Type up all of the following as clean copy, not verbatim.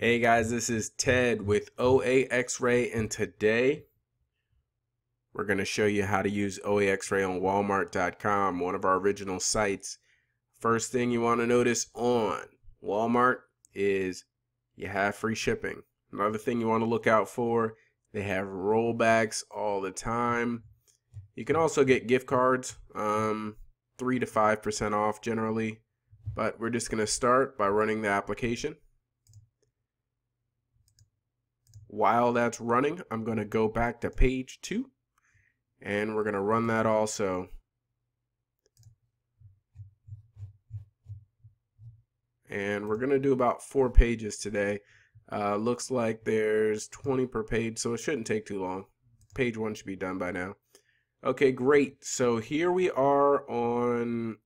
Hey guys, this is Ted with OAXRAY, and today we're going to show you how to use OAXRAY on Walmart.com, one of our original sites. First thing you want to notice on Walmart is you have free shipping. Another thing you want to look out for, they have rollbacks all the time. You can also get gift cards, 3 to 5% off generally, but we're just going to start by running the application. While that's running, I'm going to go back to page 2 and we're going to run that also. And we're going to do about 4 pages today. Looks like there's 20 per page, so it shouldn't take too long. Page 1 should be done by now. Okay, great. So here we are on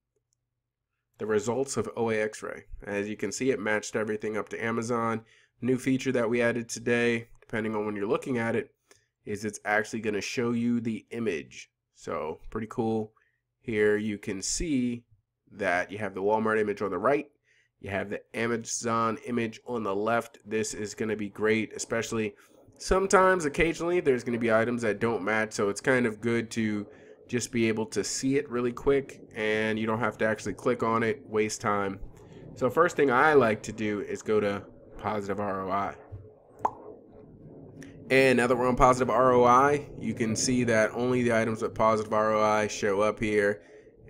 the results of OAXRAY. As you can see, it matched everything up to Amazon. New feature that we added today, depending on when you're looking at it, is it's actually going to show you the image. So pretty cool. Here you can see that you have the Walmart image on the right, you have the Amazon image on the left. This is going to be great, especially sometimes, occasionally, there's going to be items that don't match, so it's kind of good to just be able to see it really quick, and you don't have to actually click on it, waste time. So first thing I like to do is go to positive ROI. And now that we're on positive ROI, you can see that only the items with positive ROI show up here,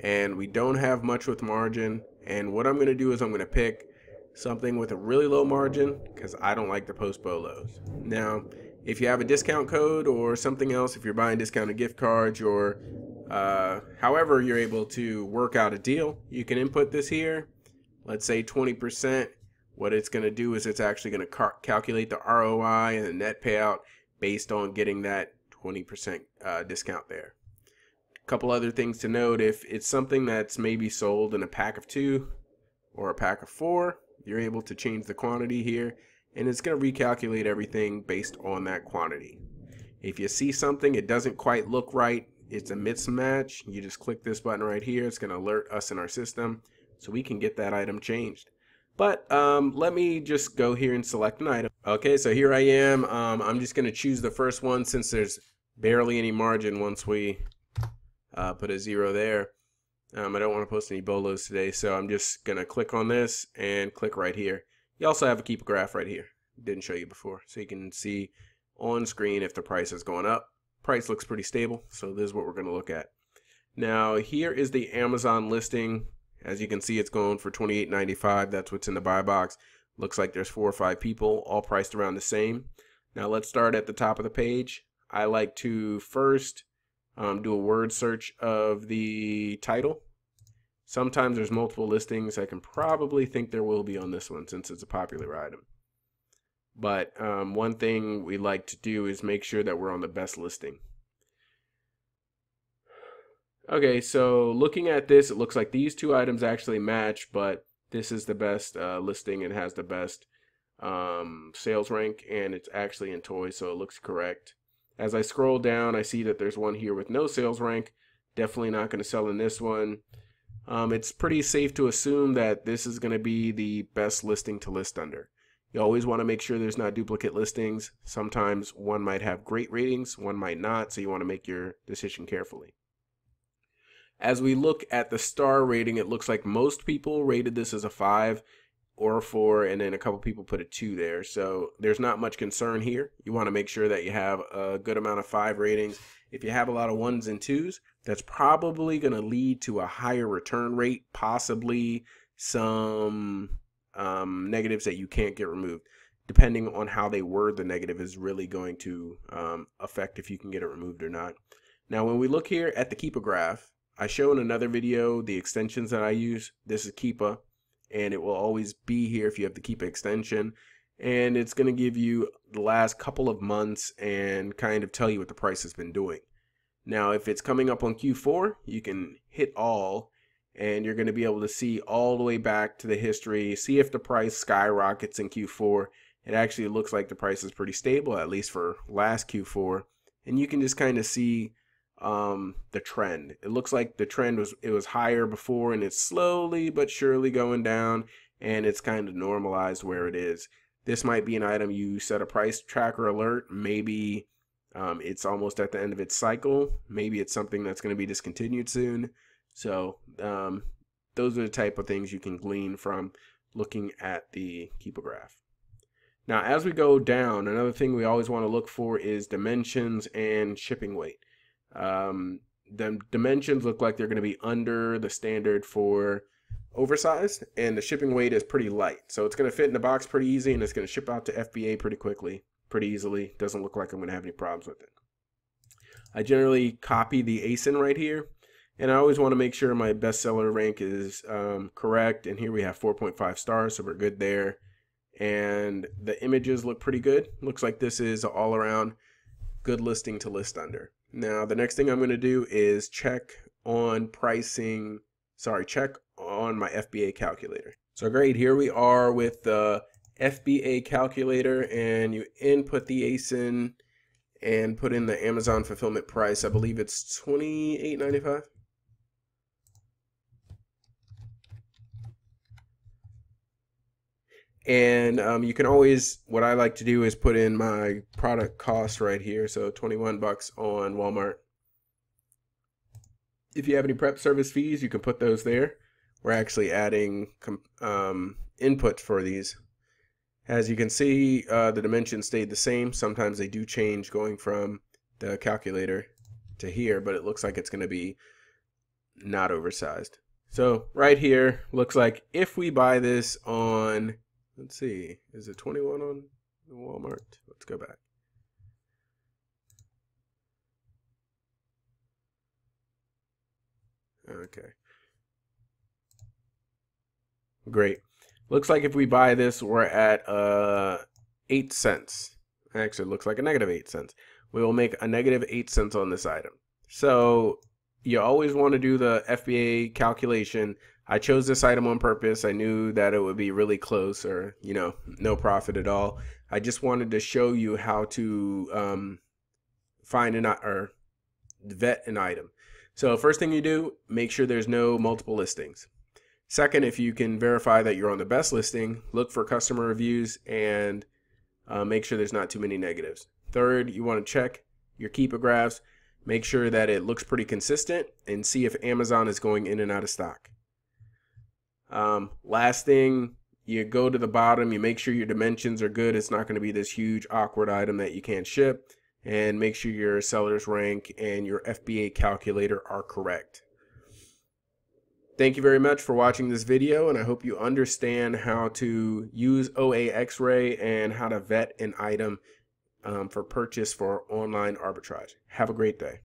and we don't have much with margin. And what I'm going to do is I'm going to pick something with a really low margin because I don't like to post BOLOs. Now, if you have a discount code or something else, if you're buying discounted gift cards or however you're able to work out a deal, you can input this here. Let's say 20%. What it's going to do is it's actually going to calculate the ROI and the net payout based on getting that 20% discount there. A couple other things to note: if it's something that's maybe sold in a pack of 2 or a pack of 4, you're able to change the quantity here, and it's going to recalculate everything based on that quantity. If you see something, it doesn't quite look right, it's a mismatch, you just click this button right here. It's going to alert us in our system so we can get that item changed. But let me just go here and select an item. Okay, so here I am. I'm just going to choose the first one since there's barely any margin once we put a 0 there. I don't want to post any BOLOs today, so I'm just going to click on this and click right here. You also have a keep a graph right here. Didn't show you before, so you can see on screen if the price is going up. Price looks pretty stable, so this is what we're going to look at. Now here is the Amazon listing. As you can see, it's going for $28.95. That's what's in the buy box. Looks like there's 4 or 5 people, all priced around the same. Now let's start at the top of the page. I like to first do a word search of the title. Sometimes there's multiple listings. I can probably think there will be on this one since it's a popular item. But one thing we like to do is make sure that we're on the best listing. Okay, so looking at this, it looks like these 2 items actually match, but this is the best listing and has the best sales rank, and it's actually in toys, so it looks correct. As I scroll down, I see that there's one here with no sales rank. Definitely not going to sell in this one. It's pretty safe to assume that this is going to be the best listing to list under. You always want to make sure there's not duplicate listings. Sometimes one might have great ratings, one might not, so you want to make your decision carefully. As we look at the star rating, it looks like most people rated this as a 5 or a 4, and then a couple people put a 2 there. So there's not much concern here. You want to make sure that you have a good amount of 5 ratings. If you have a lot of 1s and 2s, that's probably going to lead to a higher return rate, possibly some negatives that you can't get removed. Depending on how they word the negative is really going to affect if you can get it removed or not. Now when we look here at the Keepa graph, I show in another video the extensions that I use. This is Keepa, and it will always be here if you have the Keepa extension. And it's going to give you the last couple of months and kind of tell you what the price has been doing. Now, if it's coming up on Q4, you can hit all, and you're going to be able to see all the way back to the history, see if the price skyrockets in Q4. It actually looks like the price is pretty stable, at least for last Q4. And you can just kind of see the trend. It looks like the trend was higher before, and it's slowly but surely going down, and it's kind of normalized where it is. This might be an item you set a price tracker alert. Maybe it's almost at the end of its cycle. Maybe it's something that's going to be discontinued soon. So those are the type of things you can glean from looking at the Keepa graph. Now, as we go down, another thing we always want to look for is dimensions and shipping weight. The dimensions look like they're going to be under the standard for oversized, and the shipping weight is pretty light. So it's going to fit in the box pretty easy, and it's going to ship out to FBA pretty quickly, pretty easily. Doesn't look like I'm going to have any problems with it. I generally copy the ASIN right here, and I always want to make sure my bestseller rank is correct. And here we have 4.5 stars, so we're good there. And the images look pretty good. Looks like this is an all-around good listing to list under. Now, the next thing I'm going to do is check on pricing. Check on my FBA calculator. So great, here we are with the FBA calculator, and you input the ASIN and put in the Amazon fulfillment price. I believe it's $28.95. And you can always, what I like to do is put in my product cost right here. So 21 bucks on Walmart. If you have any prep service fees, you can put those there. We're actually adding input for these. As you can see, the dimensions stayed the same. Sometimes they do change going from the calculator to here, but it looks like it's going to be not oversized. So right here, looks like if we buy this on, let's see, is it 21 on Walmart? Let's go back. Okay. Great. Looks like if we buy this, we're at 8 cents. Actually, it looks like a negative 8 cents. We will make a negative 8 cents on this item. So you always want to do the FBA calculation. I chose this item on purpose. I knew that it would be really close, or no profit at all. I just wanted to show you how to find or vet an item. So first thing you do, make sure there's no multiple listings. Second, if you can verify that you're on the best listing, look for customer reviews and make sure there's not too many negatives. Third, you want to check your Keepa graphs, make sure that it looks pretty consistent, and see if Amazon is going in and out of stock. Last thing, you go to the bottom, you make sure your dimensions are good. It's not going to be this huge awkward item that you can't ship, and make sure your seller's rank and your FBA calculator are correct. Thank you very much for watching this video, and I hope you understand how to use OAXRAY and how to vet an item for purchase for online arbitrage. Have a great day.